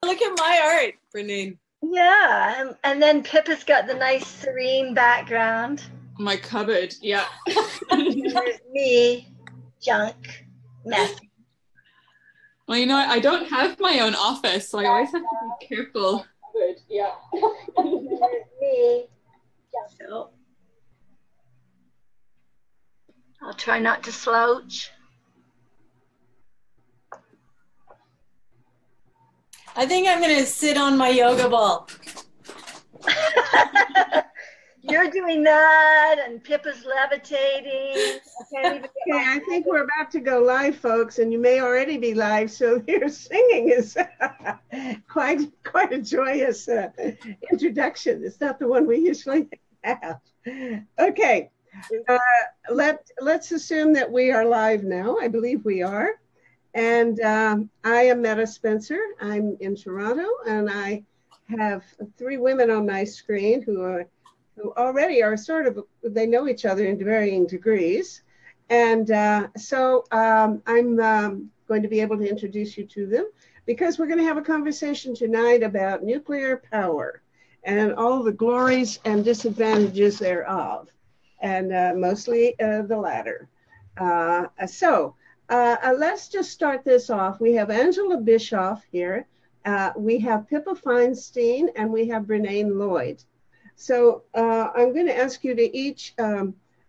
Look at my art, Brennain. Yeah, and then Pippa's got the nice serene background. My cupboard, yeah. There's me, junk, messy. Well, you know, I don't have my own office, so I always have to be careful. Yeah. There's me, junk. So I'll try not to slouch. I think I'm going to sit on my yoga ball. You're doing that, and Pippa's levitating. Okay, I think we're about to go live, folks, and you may already be live, so your singing is quite a joyous introduction. It's not the one we usually have. Okay, let's assume that we are live now. I believe we are. And I am Metta Spencer. I'm in Toronto, and I have 3 women on my screen who already are sort of, they know each other in varying degrees. And so I'm going to be able to introduce you to them because we're going to have a conversation tonight about nuclear power and all the glories and disadvantages thereof, and mostly the latter. Let's just start this off. We have Angela Bischoff here. We have Pippa Feinstein, and we have Brennain Lloyd. So I'm going to ask you to each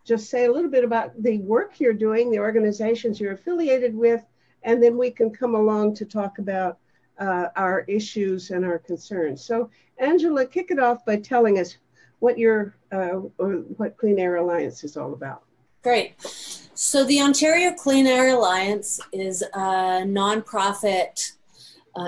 just say a little bit about the work you're doing, the organizations you're affiliated with, and then we can come along to talk about our issues and our concerns. So Angela, kick it off by telling us what what Clean Air Alliance is all about. Great. So the Ontario Clean Air Alliance is a nonprofit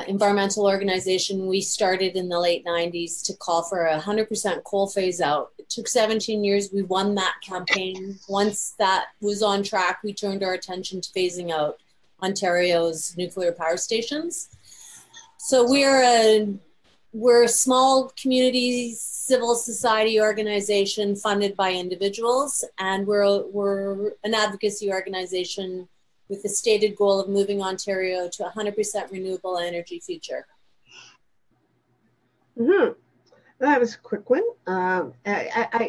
environmental organization. We started in the late 90s to call for 100% coal phase out. It took 17 years. We won that campaign. Once that was on track, we turned our attention to phasing out Ontario's nuclear power stations. So we're a small community civil society organization funded by individuals, and we're an advocacy organization with the stated goal of moving Ontario to 100% renewable energy future. Mm-hmm. That was a quick one.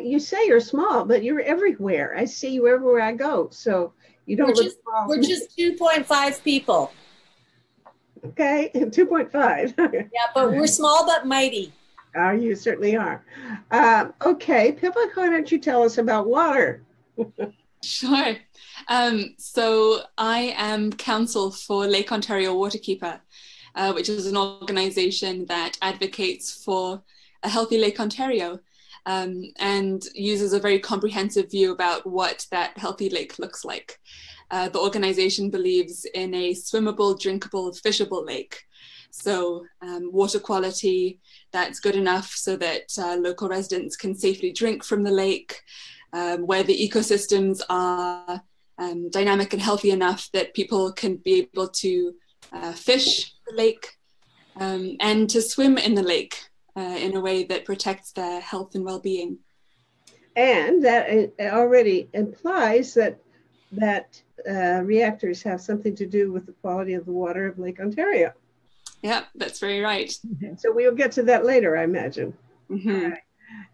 You say you're small, but you're everywhere. I see you everywhere I go. So you don't look small. We're just 2.5 people. Okay, 2.5. Yeah, but we're small but mighty. You certainly are. Okay, Pippa, why don't you tell us about water? Sure. So I am counsel for Lake Ontario Waterkeeper, which is an organization that advocates for a healthy Lake Ontario and uses a very comprehensive view about what that healthy lake looks like. The organization believes in a swimmable, drinkable, fishable lake. So water quality that's good enough so that local residents can safely drink from the lake, where the ecosystems are dynamic and healthy enough that people can be able to fish the lake and to swim in the lake in a way that protects their health and well-being. And that already implies that reactors have something to do with the quality of the water of Lake Ontario. Yeah, that's very right. So we'll get to that later, I imagine. Mm-hmm. All right.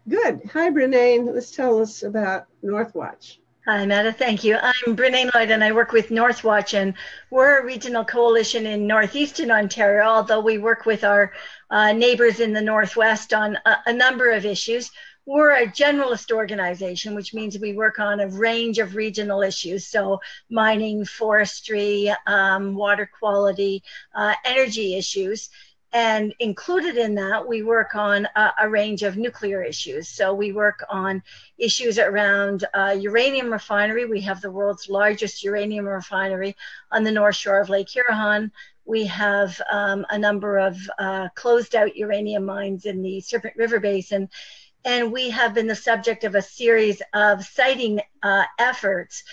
Good. Hi, Brennain. Let's tell us about NorthWatch. Hi, Metta. Thank you. I'm Brennain Lloyd, and I work with NorthWatch, and we're a regional coalition in northeastern Ontario, although we work with our neighbors in the northwest on a number of issues. We're a generalist organization, which means we work on a range of regional issues, so mining, forestry, water quality, energy issues. And included in that, we work on a range of nuclear issues. So we work on issues around uranium refinery. We have the world's largest uranium refinery on the north shore of Lake Huron. We have a number of closed out uranium mines in the Serpent River Basin. And we have been the subject of a series of siting efforts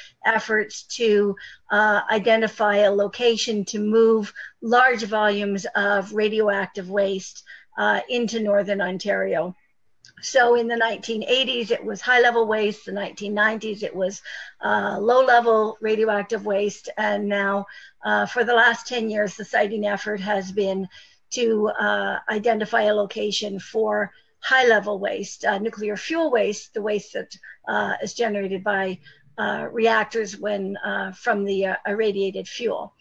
to identify a location to move large volumes of radioactive waste into Northern Ontario. So in the 1980s, it was high-level waste. The 1990s, it was low-level radioactive waste. And now, for the last 10 years, the siting effort has been to identify a location for high-level waste, nuclear fuel waste, the waste that is generated by reactors when from the irradiated fuel.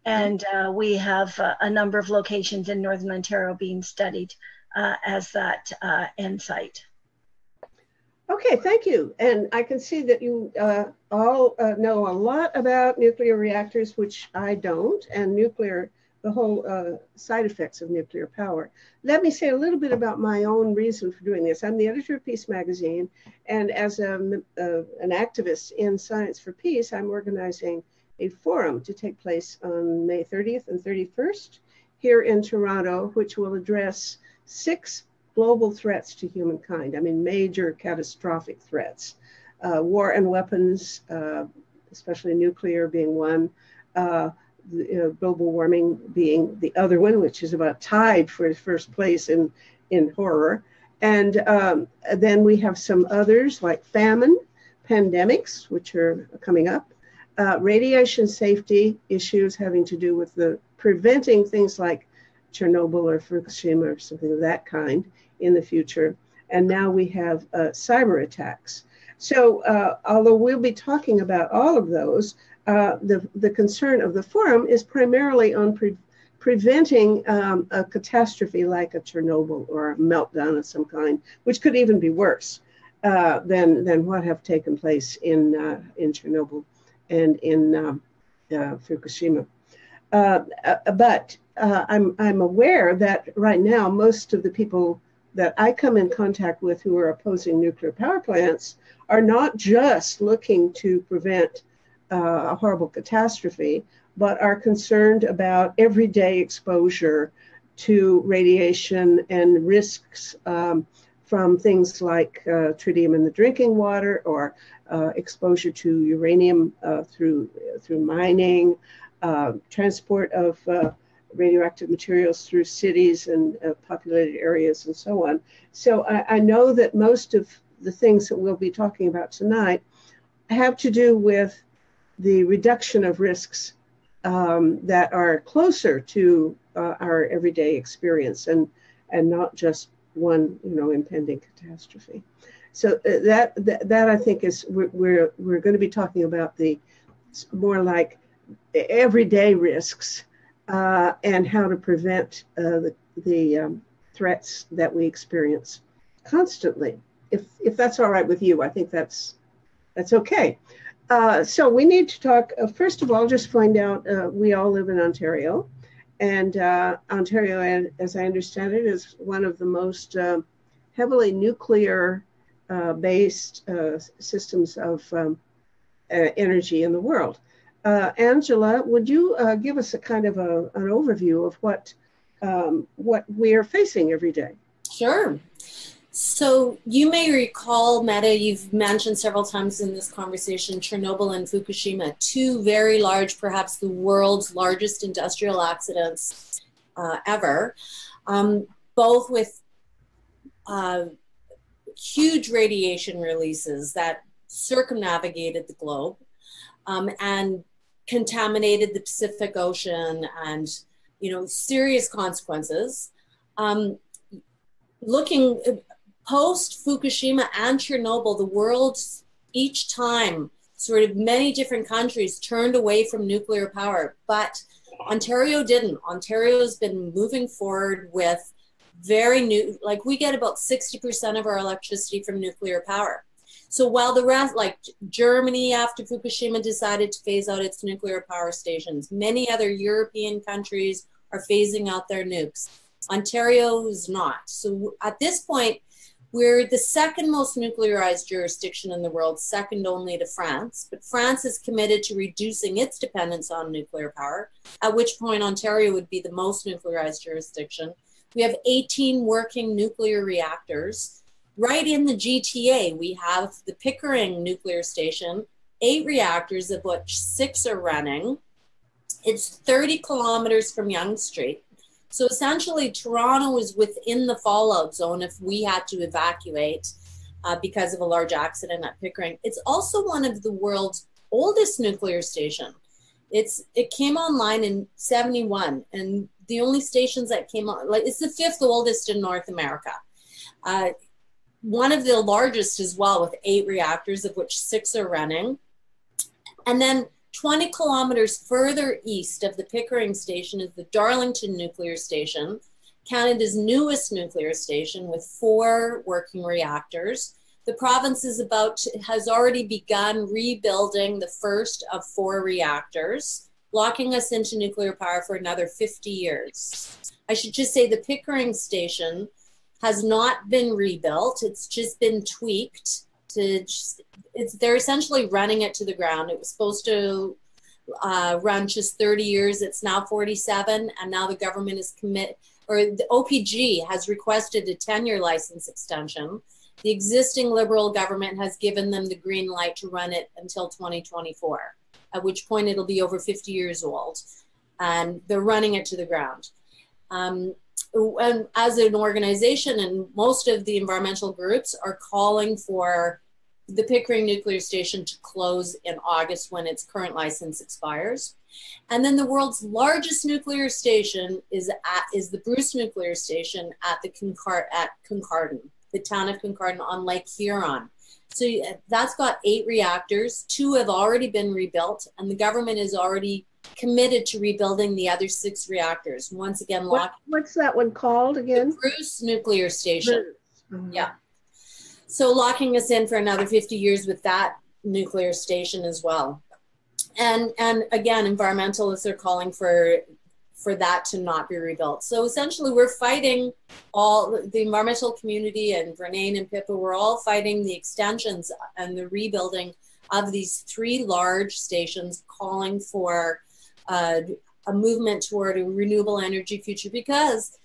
And we have a number of locations in Northern Ontario being studied as that end site. Okay, thank you. And I can see that you all know a lot about nuclear reactors, which I don't, and nuclear, the whole side effects of nuclear power. Let me say a little bit about my own reason for doing this. I'm the editor of Peace Magazine, and as an activist in Science for Peace, I'm organizing a forum to take place on May 30th and 31st here in Toronto, which will address 6 global threats to humankind. I mean, major catastrophic threats, war and weapons, especially nuclear being one, global warming being the other one, which is about tied for first place in horror. And then we have some others like famine, pandemics, which are coming up, radiation safety issues having to do with the preventing things like Chernobyl or Fukushima or something of that kind in the future. And now we have cyber attacks. So although we'll be talking about all of those, the concern of the forum is primarily on preventing a catastrophe like a Chernobyl or a meltdown of some kind, which could even be worse than what have taken place in Chernobyl and in Fukushima. But I'm aware that right now, most of the people that I come in contact with who are opposing nuclear power plants are not just looking to prevent a horrible catastrophe, but are concerned about everyday exposure to radiation and risks from things like tritium in the drinking water or exposure to uranium through mining, transport of radioactive materials through cities and populated areas and so on. So I know that most of the things that we'll be talking about tonight have to do with the reduction of risks that are closer to our everyday experience and not just one, impending catastrophe. So that I think is we're going to be talking about the more like everyday risks and how to prevent the threats that we experience constantly. If that's all right with you, I think that's okay. So we need to talk, first of all, just find out, we all live in Ontario, and Ontario, as I understand it, is one of the most heavily nuclear based systems of energy in the world. Angela, would you give us a kind of an overview of what we are facing every day? Sure. So you may recall, Metta, you've mentioned several times in this conversation, Chernobyl and Fukushima, 2 very large, perhaps the world's largest industrial accidents ever, both with huge radiation releases that circumnavigated the globe and contaminated the Pacific Ocean and, serious consequences. Looking post Fukushima and Chernobyl, the world each time, sort of many different countries turned away from nuclear power, but Ontario didn't. Ontario's been moving forward with very new, like we get about 60% of our electricity from nuclear power. So while the rest, like Germany after Fukushima decided to phase out its nuclear power stations, many other European countries are phasing out their nukes. Ontario is not. So at this point, we're the second most nuclearized jurisdiction in the world, second only to France. But France is committed to reducing its dependence on nuclear power, at which point Ontario would be the most nuclearized jurisdiction. We have 18 working nuclear reactors. Right in the GTA, we have the Pickering nuclear station, 8 reactors, of which 6 are running. It's 30 kilometers from Yonge Street. So essentially, Toronto is within the fallout zone if we had to evacuate because of a large accident at Pickering. It's also one of the world's oldest nuclear station. It came online in 71, and the only stations that came on, like it's the 5th oldest in North America. One of the largest as well, with 8 reactors, of which 6 are running. And then 20 kilometers further east of the Pickering station is the Darlington nuclear station, Canada's newest nuclear station with 4 working reactors. The province has already begun rebuilding the first of 4 reactors, locking us into nuclear power for another 50 years. I should just say the Pickering station has not been rebuilt. It's just been tweaked they're essentially running it to the ground. It was supposed to run just 30 years. It's now 47, and now the government is the OPG has requested a 10-year license extension. The existing Liberal government has given them the green light to run it until 2024, at which point it'll be over 50 years old, and they're running it to the ground. And as an organization, and most of the environmental groups are calling for the Pickering nuclear station to close in August when its current license expires. And then the world's largest nuclear station is the Bruce nuclear station at Kincardine, the town of Kincardine on Lake Huron. So that's got 8 reactors. 2 have already been rebuilt, and the government is already committed to rebuilding the other 6 reactors. Once again, what's that one called again? The Bruce nuclear station. Bruce. Mm-hmm. Yeah. So locking us in for another 50 years with that nuclear station as well. And again, environmentalists are calling for that to not be rebuilt. So essentially we're fighting, all the environmental community and Brennain and Pippa, we're all fighting the extensions and the rebuilding of these 3 large stations, calling for a movement toward a renewable energy future, because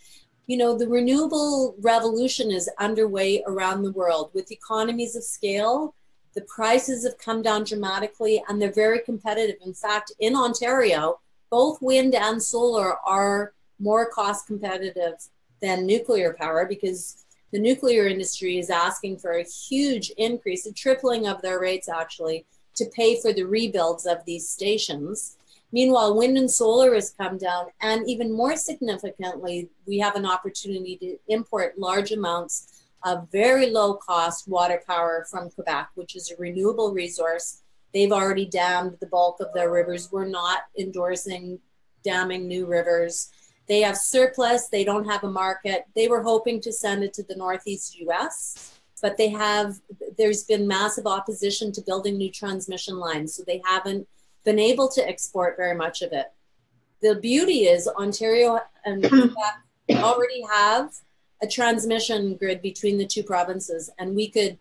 the renewable revolution is underway around the world with economies of scale. The prices have come down dramatically, and they're very competitive. In fact, in Ontario, both wind and solar are more cost competitive than nuclear power, because the nuclear industry is asking for a huge increase, a tripling of their rates actually, to pay for the rebuilds of these stations. Meanwhile, wind and solar has come down, and even more significantly, we have an opportunity to import large amounts of very low cost water power from Quebec, which is a renewable resource. They've already dammed the bulk of their rivers. We're not endorsing damming new rivers. They have surplus, they don't have a market. They were hoping to send it to the Northeast US, but there's been massive opposition to building new transmission lines, so they haven't been able to export very much of it. The beauty is Ontario and Quebec already have a transmission grid between the 2 provinces, and we could,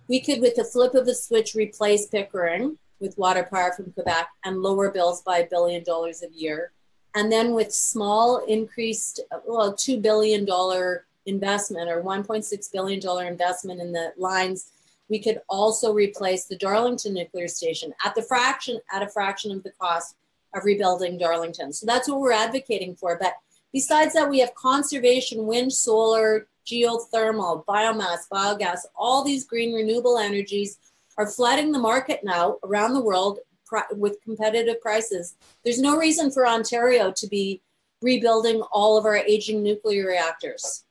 with the flip of a switch, replace Pickering with water power from Quebec and lower bills by $1 billion a year. And then with small increased, $2 billion investment or $1.6 billion investment in the lines, we could also replace the Darlington nuclear station at a fraction of the cost of rebuilding Darlington. So that's what we're advocating for. But besides that, we have conservation, wind, solar, geothermal, biomass, biogas, all these green renewable energies are flooding the market now around the world with competitive prices. There's no reason for Ontario to be rebuilding all of our aging nuclear reactors.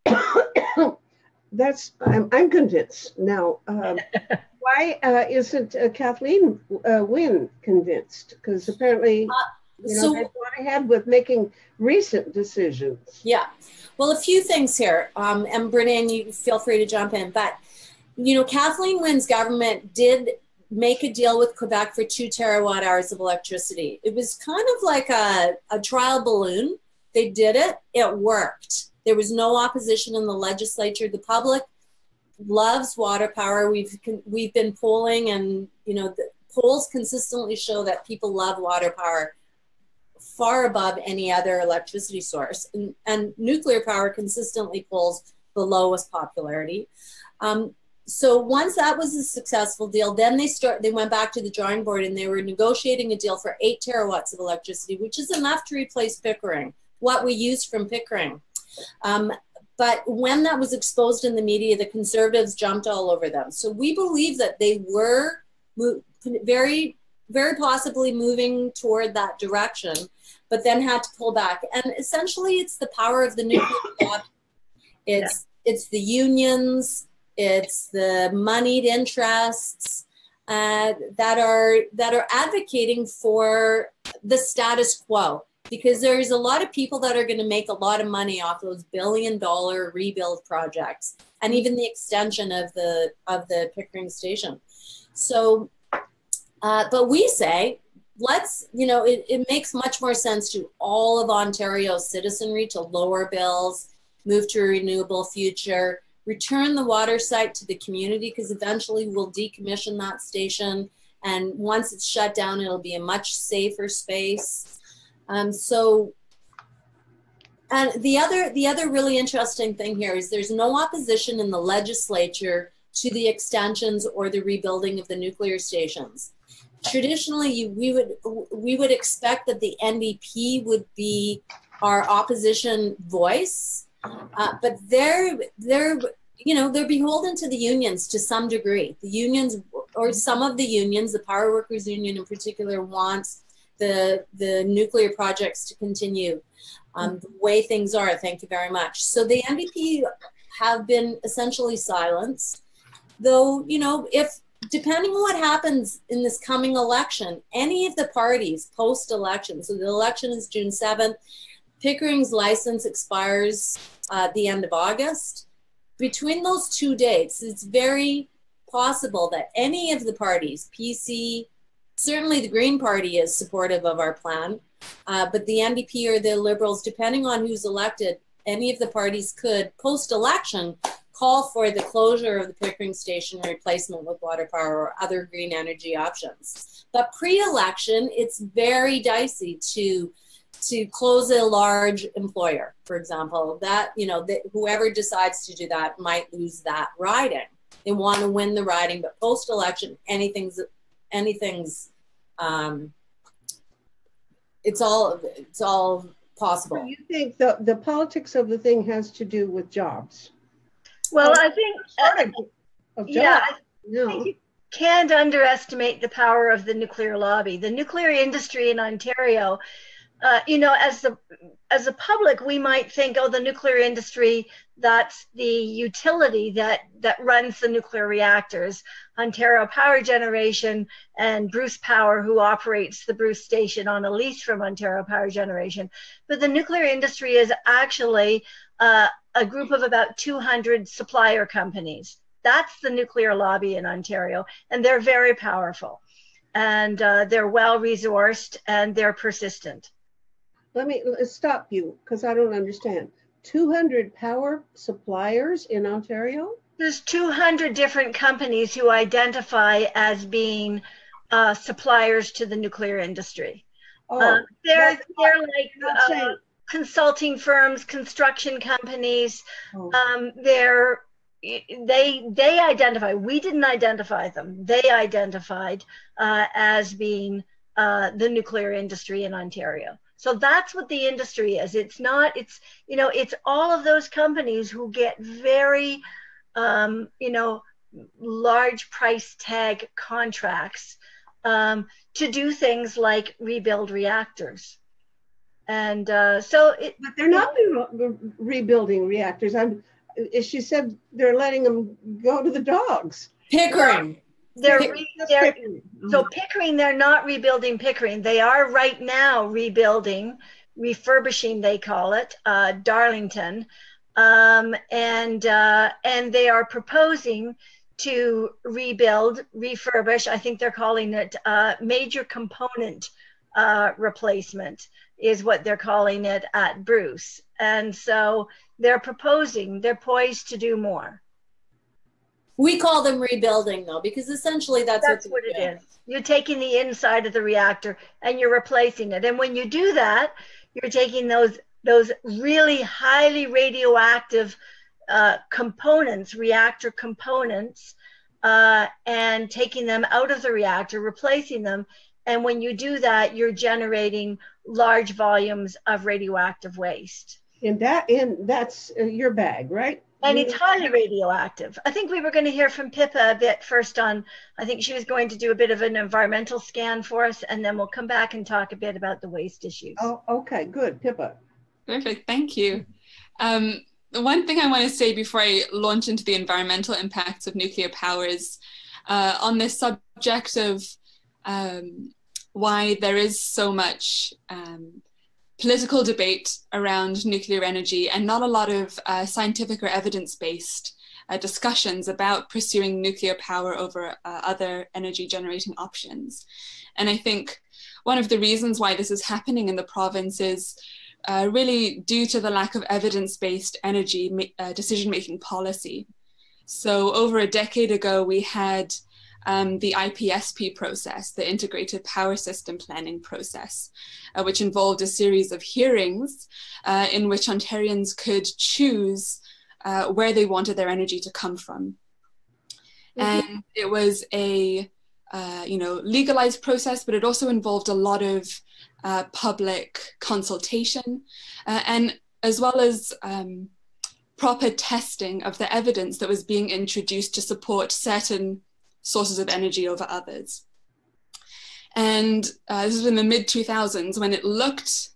I'm convinced now. Why isn't Kathleen Wynne convinced? Because apparently, they've gone ahead with making recent decisions. Yeah, well, a few things here, and Brennain, you feel free to jump in. But Kathleen Wynne's government did make a deal with Quebec for 2 terawatt hours of electricity. It was kind of like a trial balloon. They did it. It worked. There was no opposition in the legislature. The public loves water power. We've been polling, and the polls consistently show that people love water power far above any other electricity source. And nuclear power consistently polls the lowest popularity. So once that was a successful deal, then they went back to the drawing board, and they were negotiating a deal for 8 terawatts of electricity, which is enough to replace Pickering, what we used from Pickering. But when that was exposed in the media, the Conservatives jumped all over them. So we believe that they were very, very possibly moving toward that direction. but then had to pull back. And essentially, it's the power of the nuclear lobby. It's the unions, it's the moneyed interests that are advocating for the status quo, because there's a lot of people that are going to make a lot of money off those billion-dollar rebuild projects, and even the extension of the Pickering station. So, but we say, it makes much more sense to all of Ontario's citizenry to lower bills, move to a renewable future, return the water site to the community, because eventually we'll decommission that station. And once it's shut down, it'll be a much safer space. And the other really interesting thing here is there's no opposition in the legislature to the extensions or the rebuilding of the nuclear stations. Traditionally, we would expect that the NDP would be our opposition voice, but they're beholden to the unions to some degree. The unions, or some of the unions, the Power Workers Union in particular, wants the nuclear projects to continue the way things are. Thank you very much. So the NDP have been essentially silenced, though, if depending on what happens in this coming election, any of the parties post-election, so the election is June 7th, Pickering's license expires at the end of August. Between those two dates, it's very possible that any of the parties, PC, certainly the Green Party is supportive of our plan, but the NDP or the Liberals, depending on who's elected, any of the parties could, post-election, call for the closure of the Pickering station, replacement with water power or other green energy options. But pre-election, it's very dicey to close a large employer, for example. That, whoever decides to do that might lose that riding. They want to win the riding, but post-election, anything's it's all possible. So you think the politics of the thing has to do with jobs? Well, I think, I think you can't underestimate the power of the nuclear lobby. The nuclear industry in Ontario, as a public, we might think, oh, the nuclear industry, that's the utility that runs the nuclear reactors. Ontario Power Generation and Bruce Power, who operates the Bruce station on a lease from Ontario Power Generation. But the nuclear industry is actually a group of about 200 supplier companies. That's the nuclear lobby in Ontario, and they're very powerful. And they're well-resourced, and they're persistent. Let me stop you, because I don't understand. 200 power suppliers in Ontario? There's 200 different companies who identify as being suppliers to the nuclear industry. They're like consulting firms, construction companies. They identify. We didn't identify them. They identified as being the nuclear industry in Ontario. So that's what the industry is. It's all of those companies who get very, large price tag contracts to do things like rebuild reactors. And but they're not rebuilding reactors. She said they're letting them go to the dogs. Pickering. So Pickering, they're not rebuilding Pickering. They are right now refurbishing, they call it, Darlington. And they are proposing to refurbish, I think they're calling it major component replacement is what they're calling it at Bruce. And so they're poised to do more. We call them rebuilding, though, because essentially that's what it is. You're taking the inside of the reactor and you're replacing it. And when you do that, you're taking those really highly radioactive components, reactor components, and taking them out of the reactor, replacing them. And when you do that, you're generating large volumes of radioactive waste. And that's your bag, right? And it's highly radioactive. I think we were going to hear from Pippa a bit first on, I think she was going to do a bit of an environmental scan for us, and then we'll come back and talk a bit about the waste issues. Oh, okay, good. Pippa. Perfect, thank you. The one thing I want to say before I launch into the environmental impacts of nuclear power is on this subject of why there is so much political debate around nuclear energy and not a lot of scientific or evidence-based discussions about pursuing nuclear power over other energy generating options. And I think one of the reasons why this is happening in the province is really due to the lack of evidence-based energy decision-making policy. So over a decade ago, we had the IPSP process, the Integrated Power System Planning process, which involved a series of hearings in which Ontarians could choose where they wanted their energy to come from. And it was a legalized process, but it also involved a lot of public consultation and as well as proper testing of the evidence that was being introduced to support certain sources of energy over others. And this was in the mid-2000s when it looked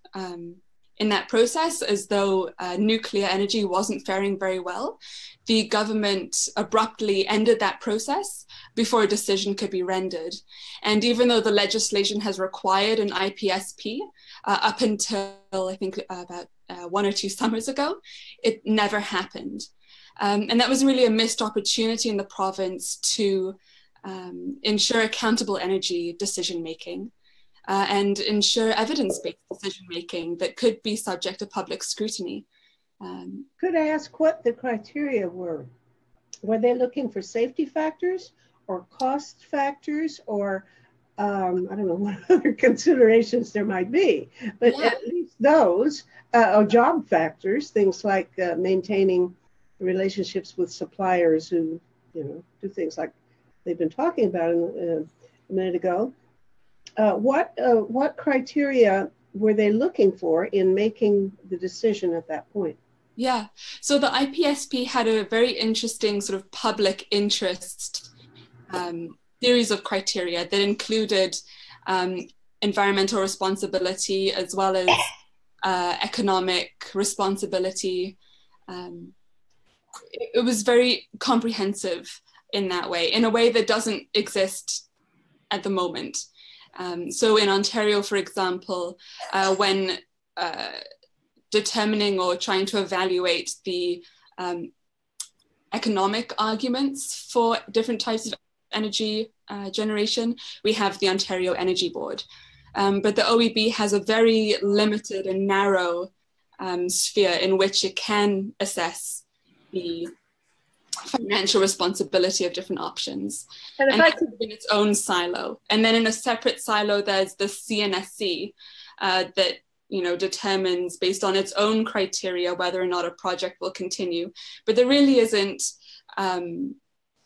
in that process as though nuclear energy wasn't faring very well. The government abruptly ended that process before a decision could be rendered. And even though the legislation has required an IPSP up until I think about 1 or 2 summers ago, it never happened. And that was really a missed opportunity in the province to ensure accountable energy decision-making and ensure evidence-based decision-making that could be subject to public scrutiny. Could I ask what the criteria were? Were they looking for safety factors or cost factors or I don't know what other considerations there might be, but at least those, or job factors, things like maintaining relationships with suppliers who, do things like they've been talking about a minute ago. What criteria were they looking for in making the decision at that point? Yeah, so the IPSP had a very interesting sort of public interest series of criteria that included environmental responsibility as well as economic responsibility. It was very comprehensive in that way, in a way that doesn't exist at the moment. So in Ontario, for example, when determining or trying to evaluate the economic arguments for different types of energy generation, we have the Ontario Energy Board. But the OEB has a very limited and narrow sphere in which it can assess the financial responsibility of different options. And that's in its own silo. And then in a separate silo, there's the CNSC that determines based on its own criteria whether or not a project will continue. But there really isn't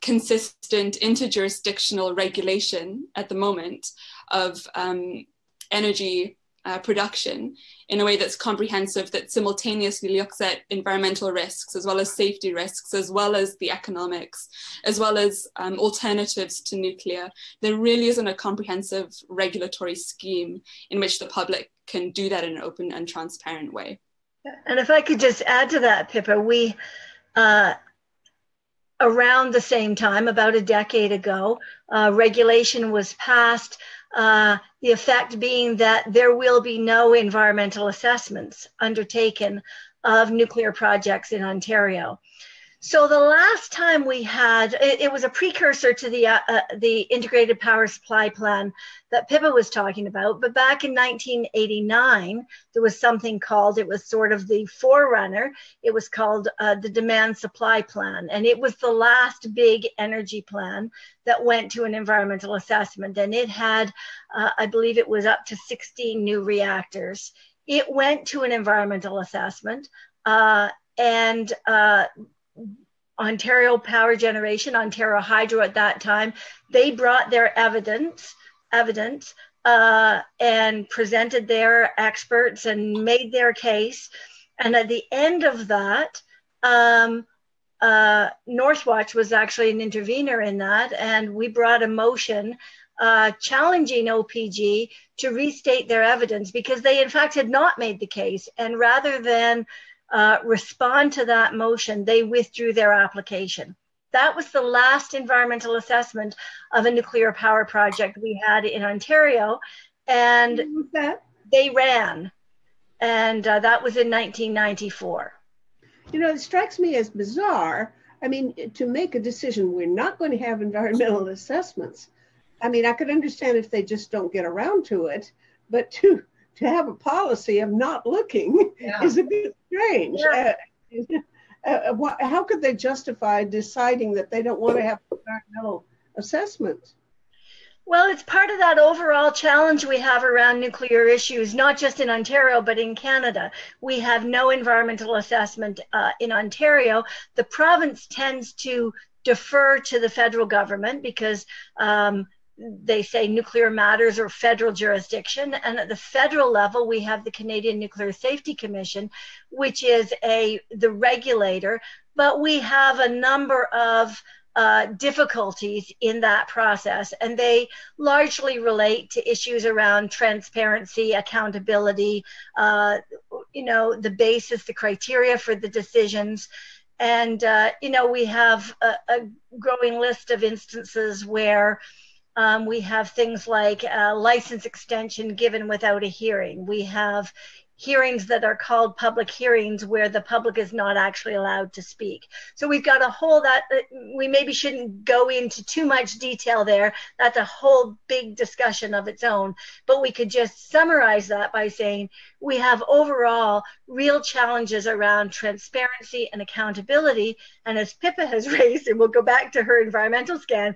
consistent interjurisdictional regulation at the moment of energy production in a way that's comprehensive, that simultaneously looks at environmental risks as well as safety risks, as well as the economics, as well as alternatives to nuclear. There really isn't a comprehensive regulatory scheme in which the public can do that in an open and transparent way. And if I could just add to that, Pippa, we, around the same time, about a decade ago, regulation was passed, the effect being that there will be no environmental assessments undertaken of nuclear projects in Ontario. So the last time we had, it was a precursor to the Integrated Power Supply Plan that Pippa was talking about, but back in 1989, there was something called, it was sort of the forerunner, it was called the Demand Supply Plan, and it was the last big energy plan that went to an environmental assessment, and it had, I believe it was up to 16 new reactors. It went to an environmental assessment, and Ontario Power Generation, Ontario Hydro at that time, they brought their evidence and presented their experts and made their case. And at the end of that, NorthWatch was actually an intervener in that, and we brought a motion challenging OPG to restate their evidence because they in fact had not made the case, and rather than respond to that motion, they withdrew their application. That was the last environmental assessment of a nuclear power project we had in Ontario, and they ran, and that was in 1994. You know, it strikes me as bizarre. I mean, to make a decision, we're not going to have environmental assessments. I mean, I could understand if they just don't get around to it, but to have a policy of not looking is a bit strange. Yeah. How could they justify deciding that they don't want to have environmental assessment? Well, it's part of that overall challenge we have around nuclear issues, not just in Ontario, but in Canada. We have no environmental assessment in Ontario. The province tends to defer to the federal government because they say nuclear matters are federal jurisdiction. And at the federal level, we have the Canadian Nuclear Safety Commission, which is the regulator, but we have a number of difficulties in that process, and they largely relate to issues around transparency, accountability, the basis, the criteria for the decisions. And, we have a growing list of instances where we have things like license extension given without a hearing. We have hearings that are called public hearings where the public is not actually allowed to speak. So we've got a whole that we maybe shouldn't go into too much detail there. That's a whole big discussion of its own. But we could just summarize that by saying we have overall real challenges around transparency and accountability. And as Pippa has raised, and we'll go back to her environmental scan,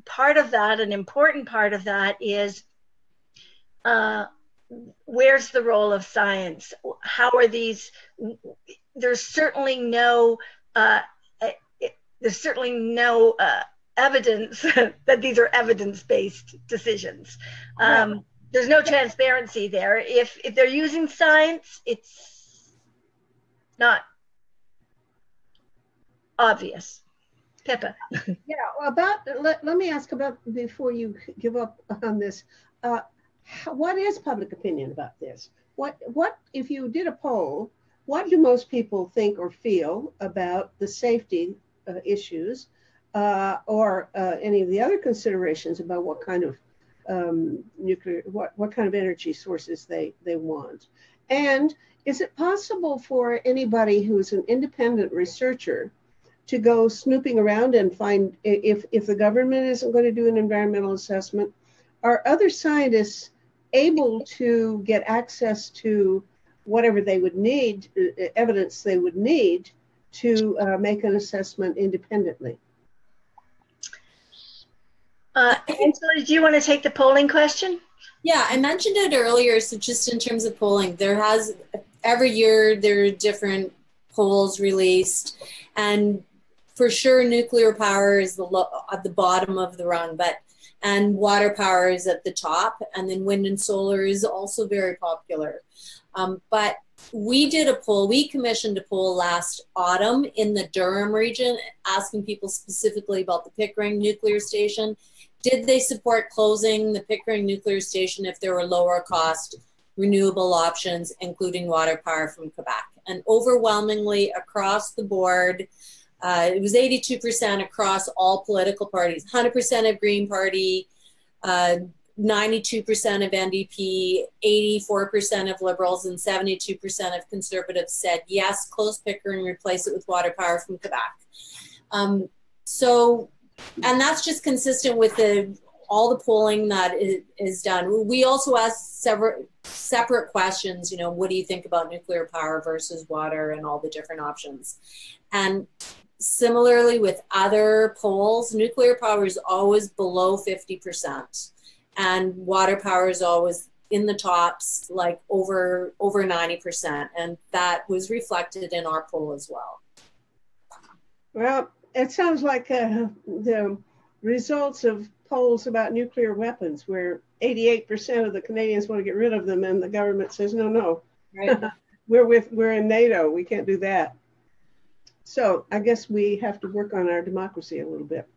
part of that, an important part of that is where's the role of science? How are these? There's certainly no evidence that these are evidence-based decisions. There's no transparency there. If they're using science, it's not obvious. Pippa. Yeah, let me ask about, before you give up on this, what is public opinion about this? What if you did a poll, what do most people think or feel about the safety issues or any of the other considerations about what kind of nuclear, what kind of energy sources they want? And is it possible for anybody who's an independent researcher to go snooping around and find, if the government isn't going to do an environmental assessment, are other scientists able to get access to whatever they would need, evidence they would need to make an assessment independently? Angela, do you want to take the polling question? Yeah, I mentioned it earlier. So just in terms of polling, every year there are different polls released, and for sure nuclear power is at the bottom of the rung, and water power is at the top, and then wind and solar is also very popular. But we commissioned a poll last autumn in the Durham region, asking people specifically about the Pickering nuclear station. Did they support closing the Pickering nuclear station if there were lower cost renewable options, including water power from Quebec? And overwhelmingly across the board, it was 82% across all political parties, 100% of Green Party, 92% of NDP, 84% of Liberals, and 72% of Conservatives said yes, close Pickering, replace it with water power from Quebec. And that's just consistent with all the polling that is done. We also asked separate questions, what do you think about nuclear power versus water and all the different options? And similarly with other polls, nuclear power is always below 50%, and water power is always in the tops, like over 90%, and that was reflected in our poll as well. Well, it sounds like the results of polls about nuclear weapons, where 88% of the Canadians want to get rid of them, and the government says no. Right. We're in NATO. We can't do that. So I guess we have to work on our democracy a little bit.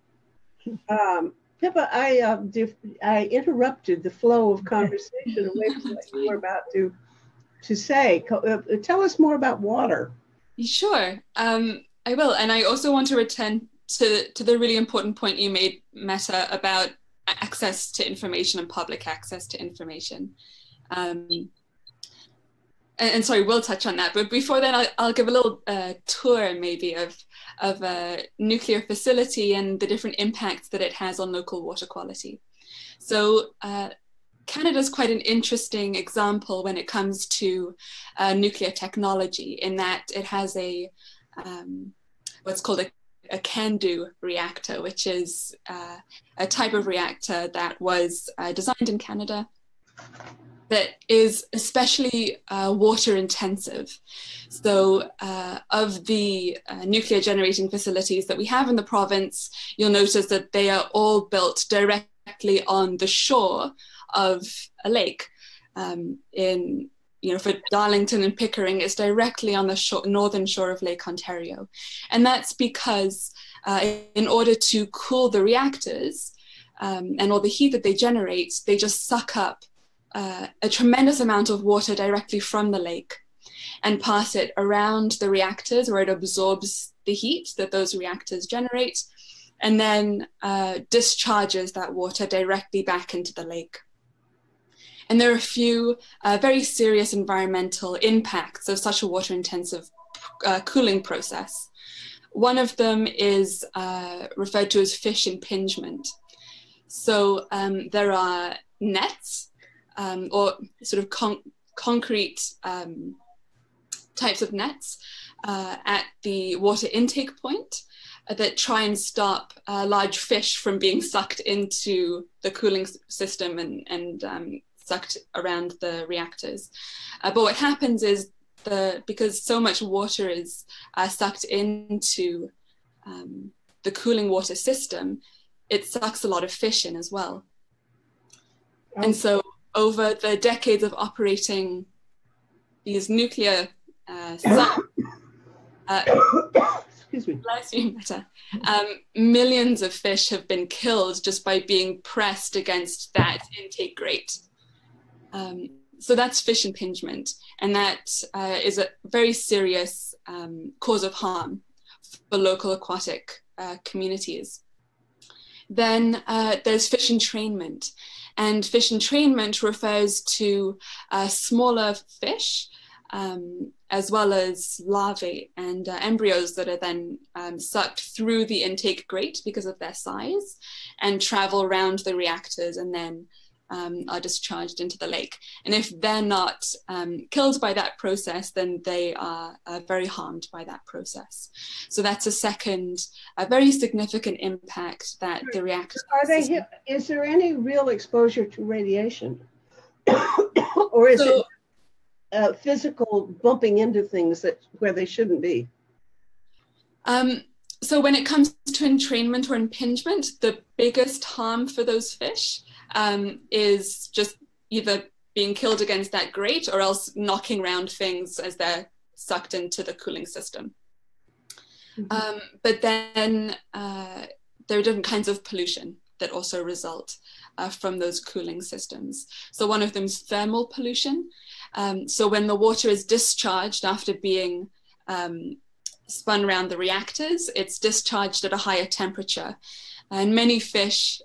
Pippa, I interrupted the flow of conversation away from what you were about to say. Tell us more about water. Sure, I will. And I also want to return to the really important point you made, Metta, about access to information and public access to information. And sorry, we'll touch on that. But before then, I'll give a little tour maybe of a nuclear facility and the different impacts that it has on local water quality. So Canada's quite an interesting example when it comes to nuclear technology, in that it has a what's called a CANDU reactor, which is a type of reactor that was designed in Canada that is especially water intensive. So of the nuclear generating facilities that we have in the province, you'll notice that they are all built directly on the shore of a lake. For Darlington and Pickering, it's directly on the northern shore of Lake Ontario. And that's because in order to cool the reactors and all the heat that they generate, they just suck up a tremendous amount of water directly from the lake and pass it around the reactors, where it absorbs the heat that those reactors generate, and then discharges that water directly back into the lake. And there are a few very serious environmental impacts of such a water-intensive cooling process. One of them is referred to as fish impingement. So there are nets, or sort of concrete types of nets at the water intake point that try and stop large fish from being sucked into the cooling system and sucked around the reactors. But what happens is, because so much water is sucked into the cooling water system, it sucks a lot of fish in as well. Oh. And so over the decades of operating these nuclear excuse me. Bless you, Metta. Millions of fish have been killed just by being pressed against that intake grate. So that's fish impingement, and that is a very serious cause of harm for local aquatic communities. Then there's fish entrainment. And fish entrainment refers to smaller fish, as well as larvae and embryos that are then sucked through the intake grate because of their size, and travel around the reactors and then are discharged into the lake. And if they're not killed by that process, then they are very harmed by that process. So that's a second, a very significant impact that the reactor. Is there any real exposure to radiation? Or is it physical bumping into things where they shouldn't be? So when it comes to entrainment or impingement, the biggest harm for those fish is just either being killed against that grate or else knocking around things as they're sucked into the cooling system. Mm-hmm. But then there are different kinds of pollution that also result from those cooling systems. So one of them is thermal pollution. So when the water is discharged after being spun around the reactors, it's discharged at a higher temperature. And many fish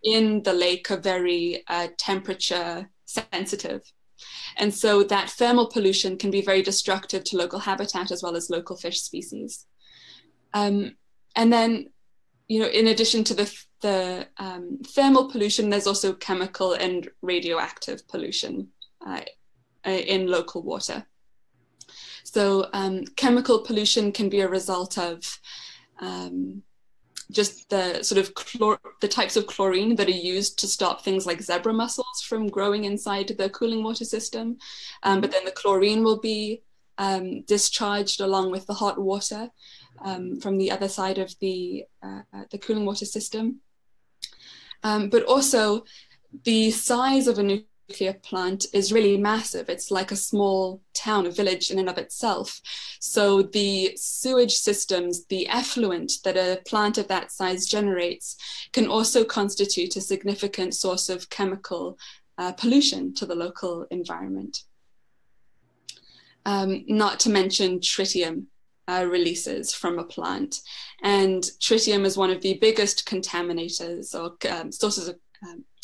in the lake are very temperature sensitive. And so that thermal pollution can be very destructive to local habitat as well as local fish species. And then, in addition to the thermal pollution, there's also chemical and radioactive pollution in local water. So chemical pollution can be a result of just the sort of the types of chlorine that are used to stop things like zebra mussels from growing inside the cooling water system. But then the chlorine will be discharged along with the hot water from the other side of the cooling water system. But also the size of a nuclear plant is really massive. It's like a small town, a village in and of itself. So the sewage systems, the effluent that a plant of that size generates can also constitute a significant source of chemical pollution to the local environment. Not to mention tritium releases from a plant. And tritium is one of the biggest contaminators or sources of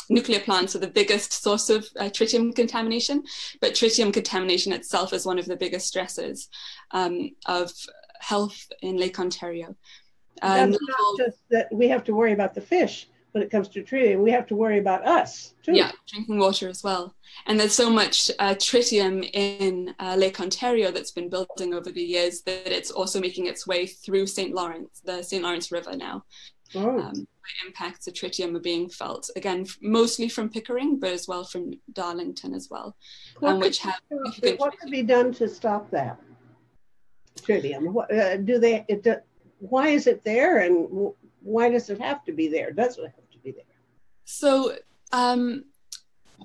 nuclear plants are the biggest source of tritium contamination, but tritium contamination itself is one of the biggest stresses of health in Lake Ontario. That's not just that we have to worry about the fish when it comes to tritium, we have to worry about us too. Yeah, drinking water as well. And there's so much tritium in Lake Ontario that's been building over the years that it's also making its way through St. Lawrence, the St. Lawrence River now. The impacts of tritium are being felt, again, mostly from Pickering, but as well from Darlington as well. What could be done to stop that tritium? Why is it there, and why does it have to be there? Does it have to be there? So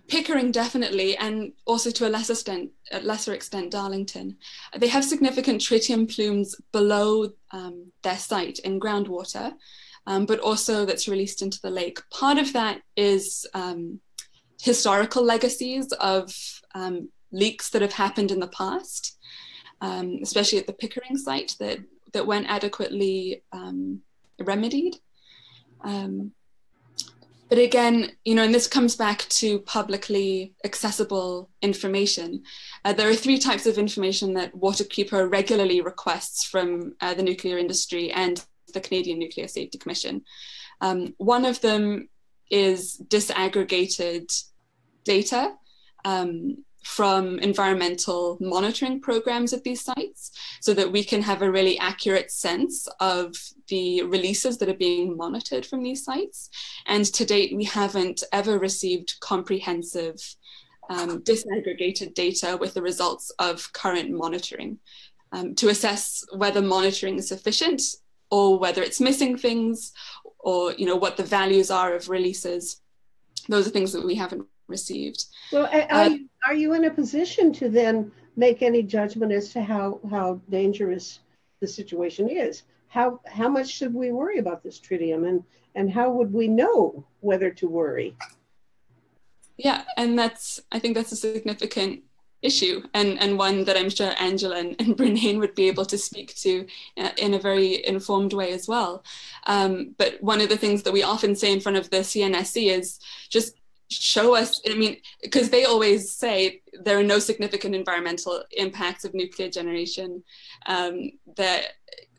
Pickering definitely, and also to a lesser extent Darlington, they have significant tritium plumes below their site in groundwater, but also that's released into the lake. Part of that is historical legacies of leaks that have happened in the past, especially at the Pickering site that weren't adequately remedied. But again, and this comes back to publicly accessible information. There are 3 types of information that Waterkeeper regularly requests from the nuclear industry and the Canadian Nuclear Safety Commission. One of them is disaggregated data from environmental monitoring programs at these sites so that we can have a really accurate sense of the releases that are being monitored from these sites. And to date, we haven't ever received comprehensive disaggregated data with the results of current monitoring to assess whether monitoring is sufficient or whether it's missing things, or what the values are of releases. Those are things that we haven't received. Well, are you in a position to then make any judgment as to how dangerous the situation is? How much should we worry about this tritium, and how would we know whether to worry? Yeah, and I think that's a significant issue, and one that I'm sure Angela and Brennain would be able to speak to in a very informed way as well. But one of the things that we often say in front of the CNSC is just show us, because they always say there are no significant environmental impacts of nuclear generation, there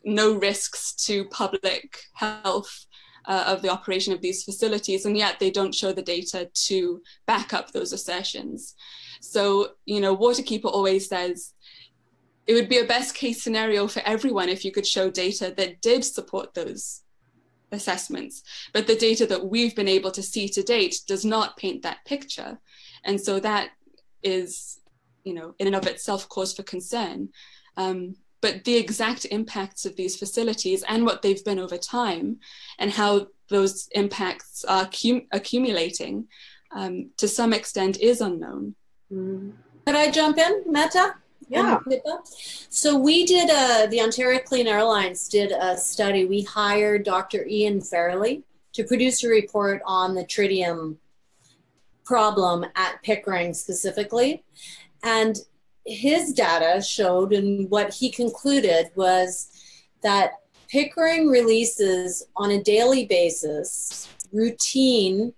no risks to public health of the operation of these facilities, and yet they don't show the data to back up those assertions. So, Waterkeeper always says it would be a best case scenario for everyone if you could show data that did support those assessments, but the data that we've been able to see to date does not paint that picture. And so that is, in and of itself cause for concern. But the exact impacts of these facilities and what they've been over time and how those impacts are accumulating to some extent is unknown. Could I jump in, Metta? Yeah. So we did the Ontario Clean Air Alliance did a study. We hired Dr. Ian Fairley to produce a report on the tritium problem at Pickering specifically. And his data showed, and what he concluded was that Pickering releases on a daily basis routinely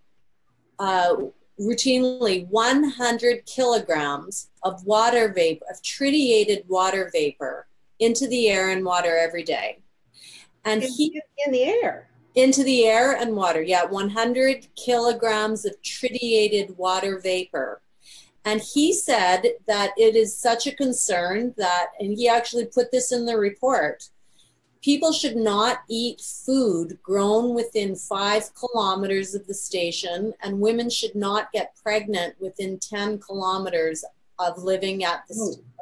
100 kilograms of water vapor, of tritiated water vapor into the air and water every day. And in the air? Into the air and water, yeah, 100 kilograms of tritiated water vapor. And he said that it is such a concern that, and he actually put this in the report, people should not eat food grown within 5 kilometers of the station, and women should not get pregnant within 10 kilometers of living at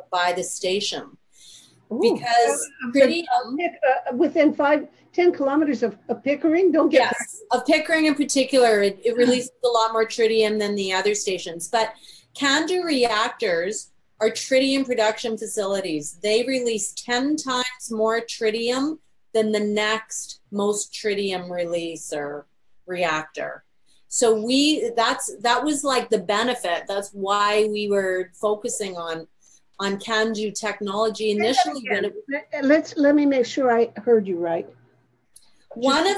by the station. because tritium within 10 kilometers of Pickering, don't get yes, of Pickering in particular, it releases a lot more tritium than the other stations. But CANDU reactors are tritium production facilities. They release 10 times more tritium than the next most tritium releaser reactor. So that was like the benefit. That's why we were focusing on CANDU technology initially. Let me make sure I heard you right. One of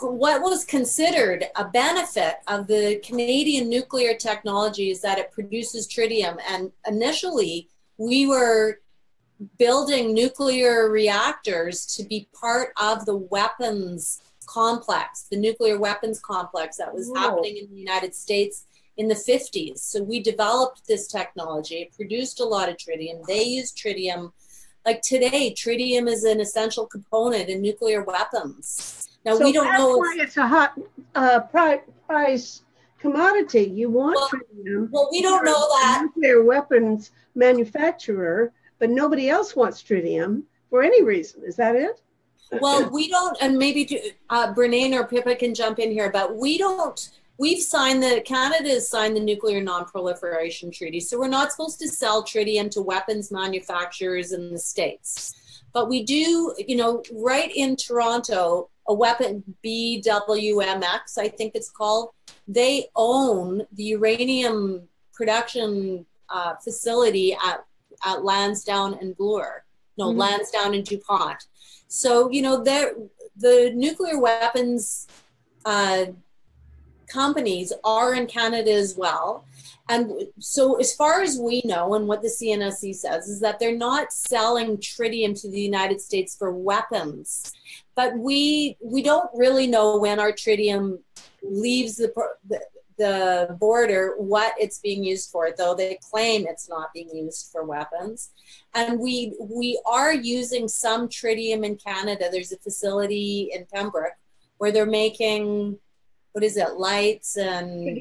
what was considered a benefit of the Canadian nuclear technology is that it produces tritium. And initially, we were building nuclear reactors to be part of the weapons complex, the nuclear weapons complex that was happening in the United States in the 50s. So we developed this technology. It produced a lot of tritium. They used tritium. Like today, tritium is an essential component in nuclear weapons. Now, so we don't know why it's a hot price commodity. You want tritium. Well, we don't know that. Nuclear weapons manufacturer, but nobody else wants tritium for any reason. Is that it? Well, we don't, and maybe Brennain or Pippa can jump in here, but we don't. Canada has signed the Nuclear Non-Proliferation Treaty, so we're not supposed to sell tritium to weapons manufacturers in the States. But we do, right in Toronto, a weapon, BWMX, I think it's called, they own the uranium production facility at Lansdowne and Bloor. No, Lansdowne and DuPont. So, the nuclear weapons companies are in Canada as well. And so as far as we know, and what the CNSC says, is that they're not selling tritium to the United States for weapons. But we don't really know when our tritium leaves the border, what it's being used for, though they claim it's not being used for weapons. And we are using some tritium in Canada. There's a facility in Pembroke where they're making, lights and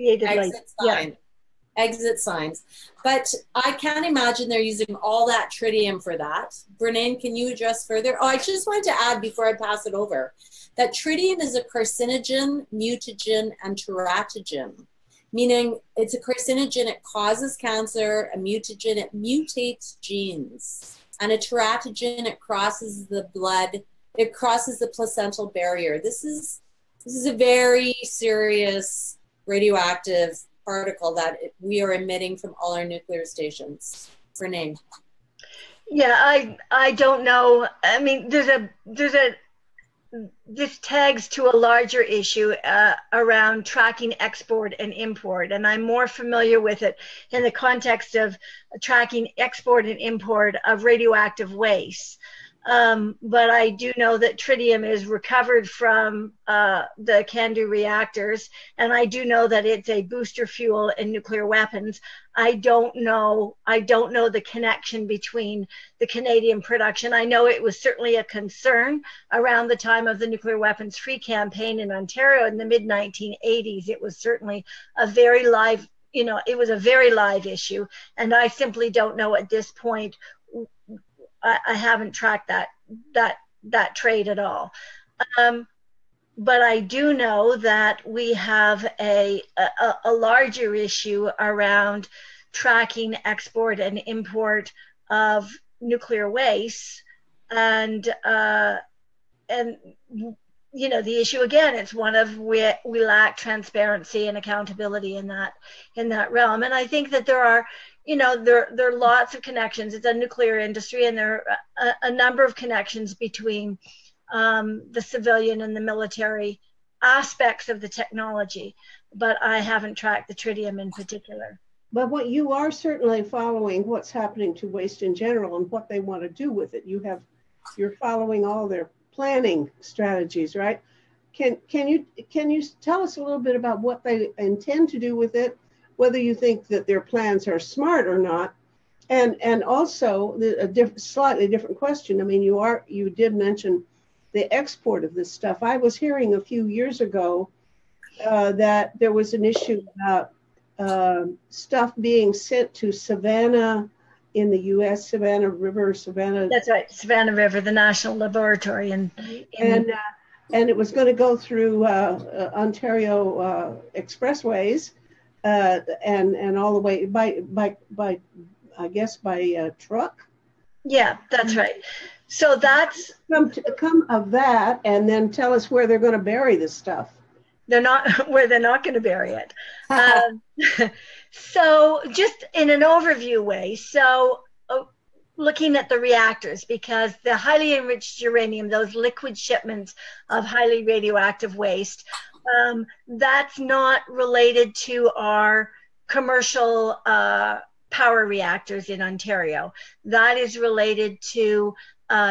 exit signs. But I can't imagine they're using all that tritium for that. Brennain, can you address further? Oh, I just wanted to add before I pass it over that tritium is a carcinogen, mutagen, and teratogen, meaning it's a carcinogen, it causes cancer, a mutagen, it mutates genes, and a teratogen, it crosses the blood, it crosses the placental barrier. This is a very serious radioactive particle that we are emitting from all our nuclear stations. Brennain. Yeah, I don't know. I mean, this tags to a larger issue around tracking export and import, and I'm more familiar with it in the context of tracking export and import of radioactive waste. But I do know that tritium is recovered from the CANDU reactors, and I do know that it's a booster fuel in nuclear weapons. I don't know the connection between the Canadian production. I know it was certainly a concern around the time of the nuclear weapons free campaign in Ontario in the mid-1980s. It was certainly a very live, it was a very live issue, and I simply don't know at this point. I haven't tracked that trade at all. But I do know that we have a larger issue around tracking export and import of nuclear waste, and the issue again, it's one of we lack transparency and accountability in that realm. And I think that there are there are lots of connections. It's a nuclear industry, and there are a number of connections between the civilian and the military aspects of the technology, but I haven't tracked the tritium in particular. But what you are certainly following what's happening to waste in general and what they want to do with it. You're following all their planning strategies, right? Can you tell us a little bit about what they intend to do with it, whether you think that their plans are smart or not? And also slightly different question. I mean, you did mention the export of this stuff. I was hearing a few years ago that there was an issue about stuff being sent to Savannah in the U.S., Savannah River, Savannah. That's right, Savannah River, the National Laboratory. And it was going to go through Ontario expressways and all the way by I guess by truck. Yeah, that's right. So that's come of that, and then tell us where they're going to bury this stuff. They're not where they're not going to bury it. So just in an overview way, so looking at the reactors, because the highly enriched uranium, those liquid shipments of highly radioactive waste, that's not related to our commercial power reactors in Ontario. That is related to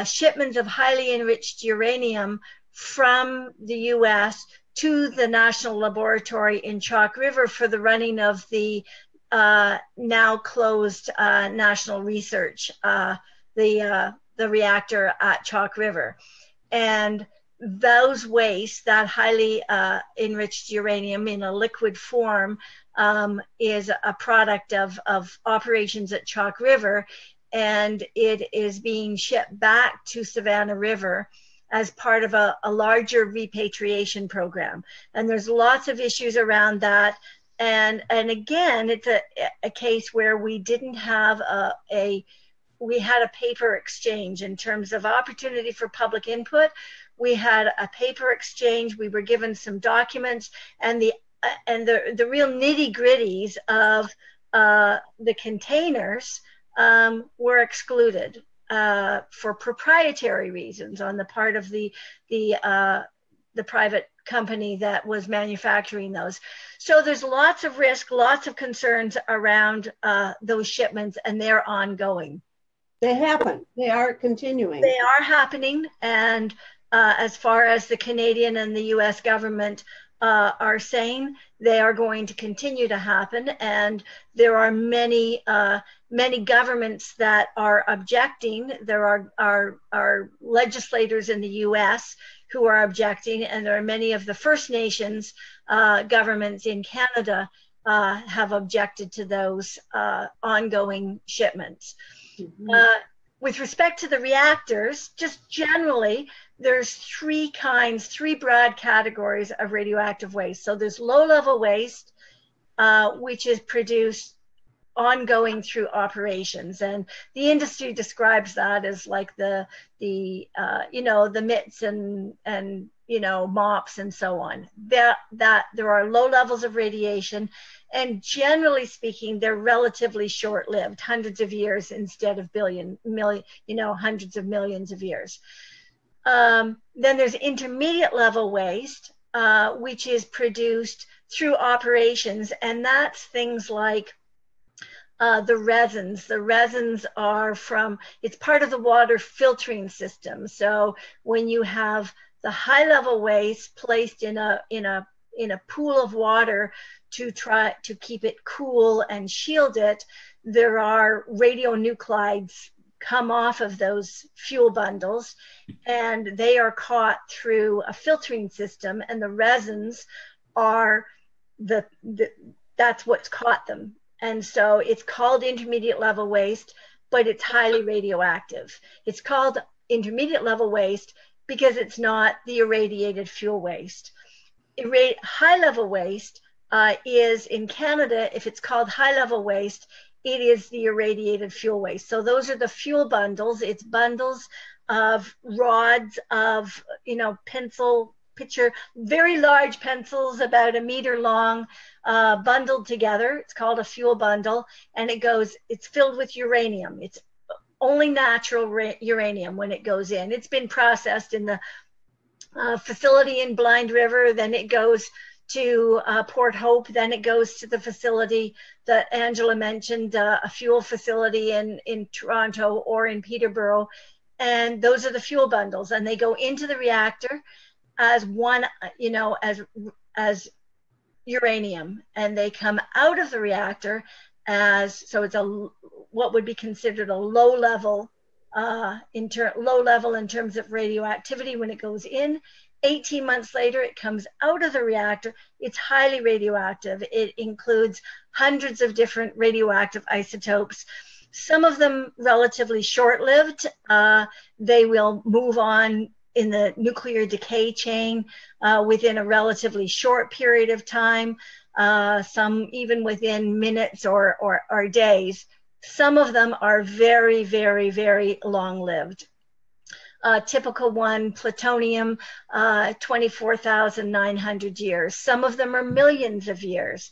shipments of highly enriched uranium from the US to the National Laboratory in Chalk River for the running of the now closed National Research, the reactor at Chalk River. And those wastes, that highly enriched uranium in a liquid form, is a product of operations at Chalk River, and it is being shipped back to Savannah River as part of a larger repatriation program. And there's lots of issues around that. And again, it's a case where we didn't have we had a paper exchange in terms of opportunity for public input. We had a paper exchange, we were given some documents, and the real nitty-gritties of the containers were excluded for proprietary reasons on the part of the private company that was manufacturing those. So there's lots of risk, lots of concerns around those shipments, and they're ongoing. They happen. They are continuing. They are happening, and as far as the Canadian and the US government are saying, they are going to continue to happen. And there are many governments that are objecting. There are legislators in the US who are objecting, and there are many of the First Nations governments in Canada have objected to those ongoing shipments. Mm-hmm. With respect to the reactors, just generally, there's three broad categories of radioactive waste. So there's low-level waste, which is produced ongoing through operations, and the industry describes that as like the mitts and mops and so on. That there are low levels of radiation, and generally speaking, they're relatively short-lived, hundreds of years instead of hundreds of millions of years. Then there's intermediate level waste, which is produced through operations, and that's things like the resins. The resins are it's part of the water filtering system. So when you have the high level waste placed in a pool of water to try to keep it cool and shield it, there are radionuclides come off of those fuel bundles, and they are caught through a filtering system, and the resins are that's what's caught them. And so it's called intermediate level waste, but it's highly radioactive. It's called intermediate level waste because it's not the irradiated fuel waste. High level waste is in Canada, if it's called high level waste, it is the irradiated fuel waste. So those are the fuel bundles. It's bundles of rods of, picture very large pencils about 1 meter long, bundled together. It's called a fuel bundle, and it's filled with uranium. It's only natural uranium when it goes in. It's been processed in the facility in Blind River, then it goes to Port Hope, then it goes to the facility that Angela mentioned, a fuel facility in Toronto or in Peterborough, and those are the fuel bundles, and they go into the reactor as one, as uranium, and they come out of the reactor so it's what would be considered a low level in terms of radioactivity when it goes in. 18 months later, it comes out of the reactor. It's highly radioactive. It includes hundreds of different radioactive isotopes. Some of them relatively short-lived. They will move on in the nuclear decay chain within a relatively short period of time, some even within minutes or days. Some of them are very, very, very long-lived. Typical one, plutonium, 24,900 years. Some of them are millions of years.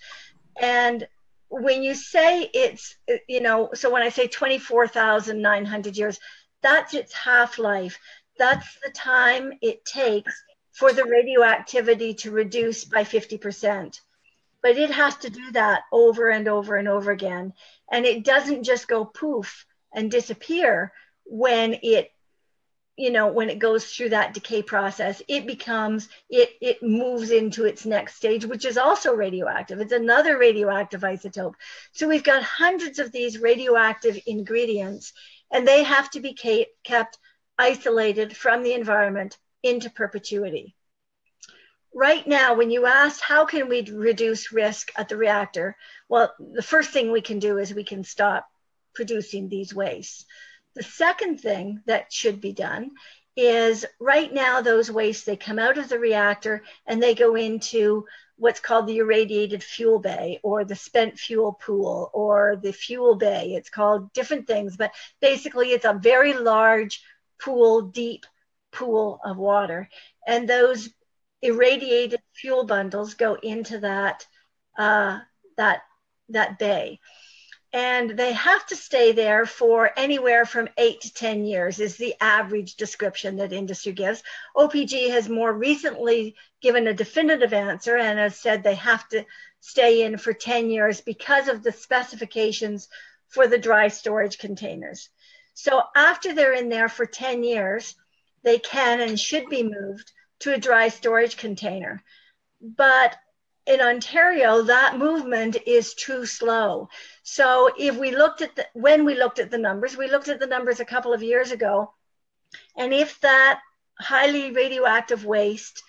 And when you say it's, you know, so when I say 24,900 years, that's its half-life. That's the time it takes for the radioactivity to reduce by 50%. But it has to do that over and over and over again. And it doesn't just go poof and disappear when it, you know, when it goes through that decay process. It becomes, it moves into its next stage, which is also radioactive. It's another radioactive isotope. So we've got hundreds of these radioactive ingredients, and they have to be kept isolated from the environment into perpetuity. Right now, when you asked how can we reduce risk at the reactor, well, the first thing we can do is we can stop producing these wastes. The second thing that should be done is right now those wastes, they come out of the reactor and they go into what's called the irradiated fuel bay or the spent fuel pool or the fuel bay. It's called different things, but basically it's a very large pool, deep pool of water. And those irradiated fuel bundles go into that bay. And they have to stay there for anywhere from 8 to 10 years is the average description that industry gives. OPG has more recently given a definitive answer and has said they have to stay in for 10 years because of the specifications for the dry storage containers. So after they're in there for 10 years, they can and should be moved to a dry storage container. But in Ontario, that movement is too slow. So if we looked at when we looked at the numbers a couple of years ago, and if that highly radioactive waste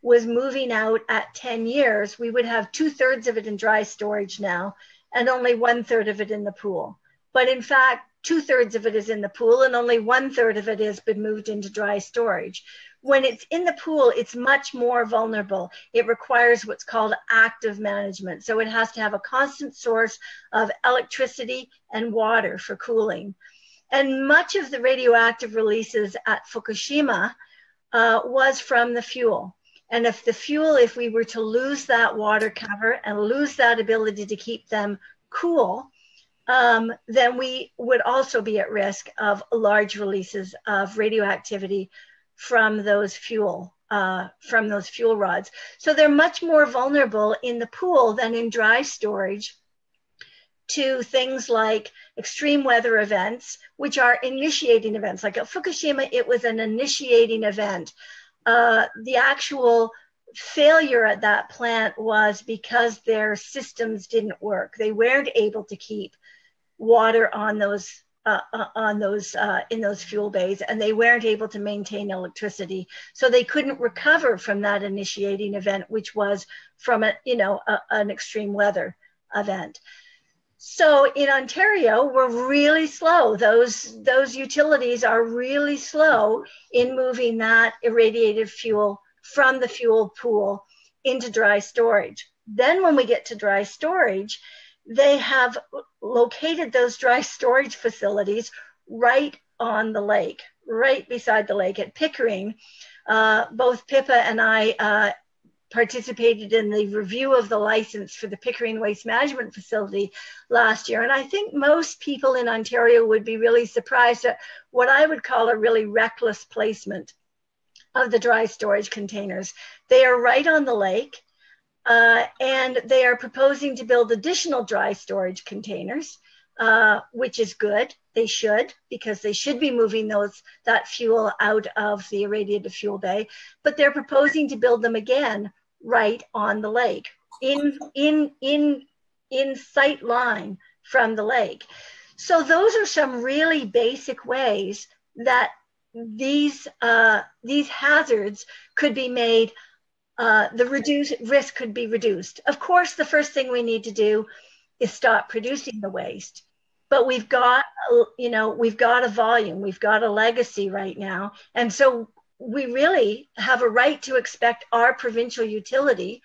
was moving out at 10 years, we would have 2/3 of it in dry storage now and only 1/3 of it in the pool. But in fact, 2/3 of it is in the pool and only 1/3 of it has been moved into dry storage. When it's in the pool, it's much more vulnerable. It requires what's called active management. So it has to have a constant source of electricity and water for cooling. And much of the radioactive releases at Fukushima was from the fuel. And if we were to lose that water cover and lose that ability to keep them cool, then we would also be at risk of large releases of radioactivity from those fuel rods. So they're much more vulnerable in the pool than in dry storage to things like extreme weather events, which are initiating events. Like at Fukushima, it was an initiating event. The actual failure at that plant was because their systems didn't work. They weren't able to keep water on those in those fuel bays, and they weren't able to maintain electricity. So they couldn't recover from that initiating event, which was from an extreme weather event. So in Ontario, we're really slow. Those utilities are really slow in moving that irradiated fuel from the fuel pool into dry storage. Then when we get to dry storage, they have located those dry storage facilities right on the lake, right beside the lake at Pickering. Both Pippa and I participated in the review of the license for the Pickering Waste Management Facility last year. And I think most people in Ontario would be really surprised at what I would call a really reckless placement of the dry storage containers. They are right on the lake. And they are proposing to build additional dry storage containers, which is good. They should, because they should be moving that fuel out of the irradiated fuel bay. But they're proposing to build them again right on the lake, in sight line from the lake. So those are some really basic ways that these hazards could be made. The risk could be reduced. Of course, the first thing we need to do is stop producing the waste. but we've got, we've got a volume, we've got a legacy right now. And so we really have a right to expect our provincial utility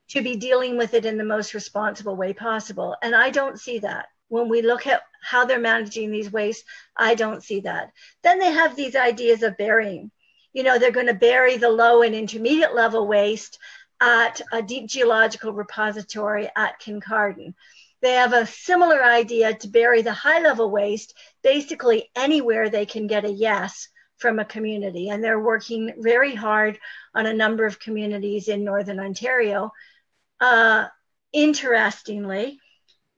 to be dealing with it in the most responsible way possible. And I don't see that. When we look at how they're managing these wastes, I don't see that. Then they have these ideas of burying. They're going to bury the low and intermediate level waste at a deep geological repository at Kincardine. They have a similar idea to bury the high level waste basically anywhere they can get a yes from a community. And they're working very hard on a number of communities in Northern Ontario. Interestingly,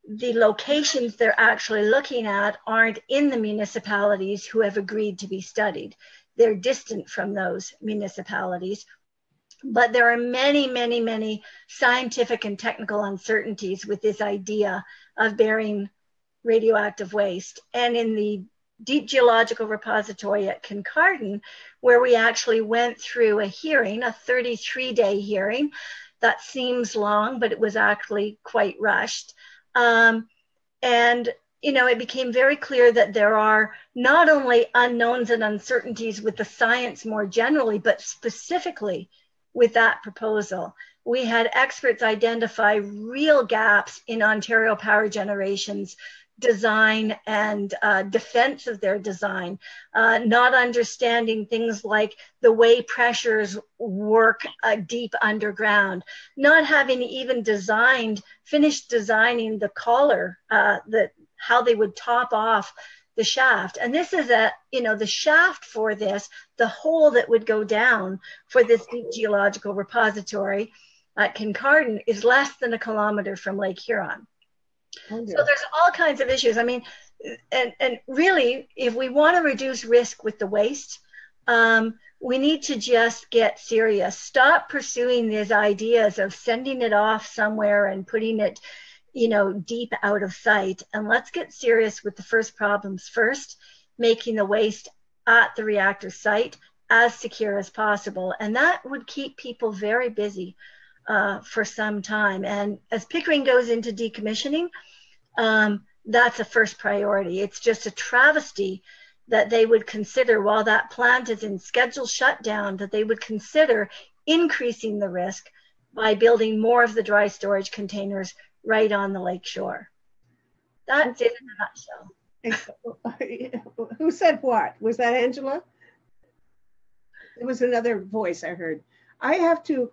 the locations they're actually looking at aren't in the municipalities who have agreed to be studied. They're distant from those municipalities. But there are many, many, many scientific and technical uncertainties with this idea of burying radioactive waste. And in the deep geological repository at Kincardine, where we actually went through a hearing, a 33-day hearing, that seems long, but it was actually quite rushed. And it became very clear that there are not only unknowns and uncertainties with the science more generally, but specifically with that proposal. We had experts identify real gaps in Ontario Power Generation's design and defense of their design, not understanding things like the way pressures work deep underground, not having even finished designing the collar, how they would top off the shaft. And this is the shaft for this, the hole that would go down for this deep geological repository at Kincardine is less than a kilometer from Lake Huron. So there's all kinds of issues. I mean, and really, if we want to reduce risk with the waste, we need to just get serious. Stop pursuing these ideas of sending it off somewhere and putting it, deep out of sight. And let's get serious with the first problems first, making the waste at the reactor site as secure as possible. And that would keep people very busy for some time. And as Pickering goes into decommissioning, that's a first priority. It's just a travesty that they would consider, while that plant is in scheduled shutdown, that they would consider increasing the risk by building more of the dry storage containers right on the lake shore. That's it in a nutshell. Who said what? Was that Angela? It was another voice I heard. We have to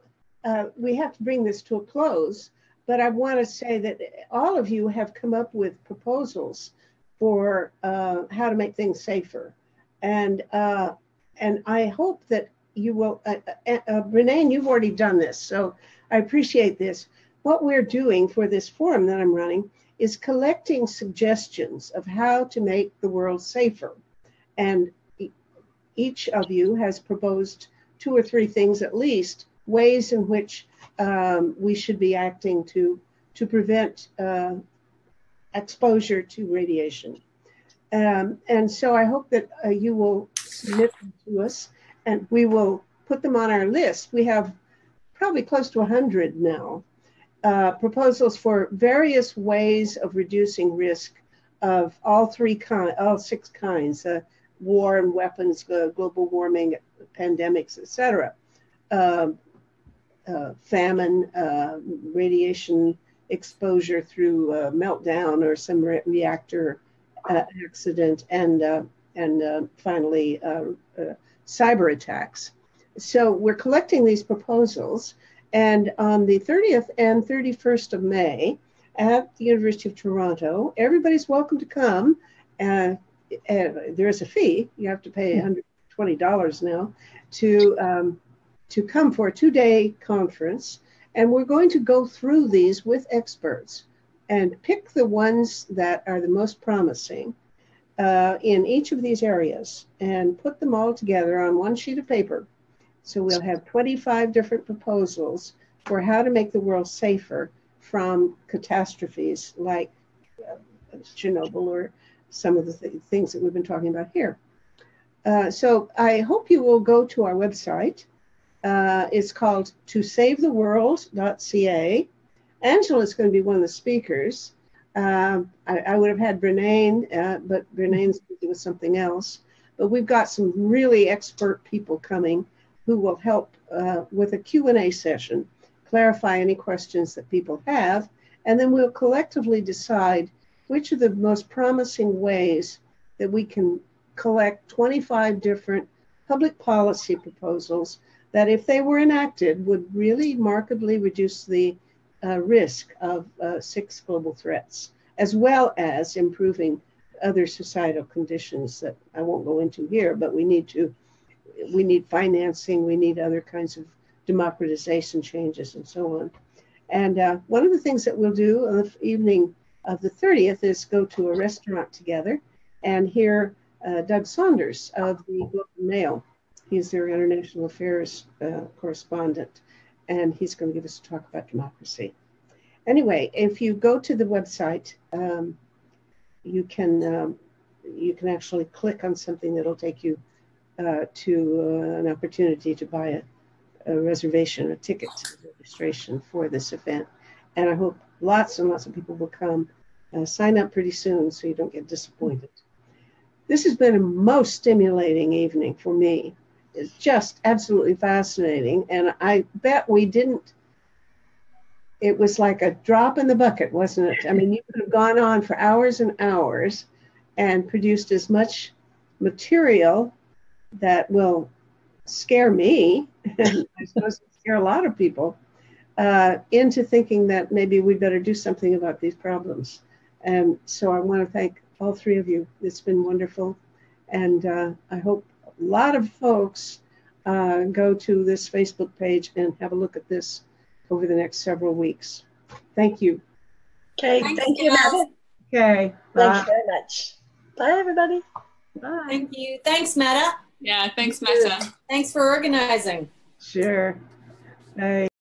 bring this to a close, but I want to say that all of you have come up with proposals for how to make things safer. And I hope that you will, Brennain, you've already done this, so I appreciate this. What we're doing for this forum that I'm running is collecting suggestions of how to make the world safer. And each of you has proposed 2 or 3 things at least, ways in which we should be acting to prevent exposure to radiation. And so I hope that you will submit them to us and we will put them on our list. We have probably close to 100 now. Proposals for various ways of reducing risk of all 6 kinds, war and weapons, global warming, pandemics, etc. Famine, radiation exposure through meltdown or some reactor accident, and finally cyber attacks. So we're collecting these proposals, and on the 30th and 31st of May at the University of Toronto, everybody's welcome to come. There is a fee. You have to pay $120 now to come for a 2-day conference. And we're going to go through these with experts and pick the ones that are the most promising in each of these areas and put them all together on one sheet of paper. So we'll have 25 different proposals for how to make the world safer from catastrophes like Chernobyl or some of the things that we've been talking about here. So I hope you will go to our website. It's called tosavetheworld.ca. Angela is going to be one of the speakers. I would have had Brennain, but Brennain's busy with something else. But we've got some really expert people coming who will help with a Q&A session, clarify any questions that people have, and then we'll collectively decide which are the most promising ways that we can collect 25 different public policy proposals that, if they were enacted, would really markedly reduce the risk of 6 global threats, as well as improving other societal conditions that I won't go into here, but we need financing, we need other kinds of democratization changes and so on. And one of the things that we'll do on the evening of the 30th is go to a restaurant together and hear Doug Saunders of the Globe and Mail. He's their international affairs correspondent, and he's going to give us a talk about democracy. Anyway, if you go to the website, you can actually click on something that'll take you to an opportunity to buy a reservation, a ticket registration for this event. And I hope lots and lots of people will come. Sign up pretty soon so you don't get disappointed. This has been a most stimulating evening for me. It's just absolutely fascinating. And I bet we didn't, it was like a drop in the bucket, wasn't it? I mean, you could have gone on for hours and hours and produced as much material that will scare me, and I suppose scare a lot of people, into thinking that maybe we better do something about these problems. And so I want to thank all 3 of you. It's been wonderful. And I hope a lot of folks go to this Facebook page and have a look at this over the next several weeks. Thank you. Okay, thank you, Metta. Okay. Thanks very much. Bye, everybody. Bye. Thank you. Thanks, Metta. Yeah, thanks, Metta. Thanks for organizing. Sure. Bye.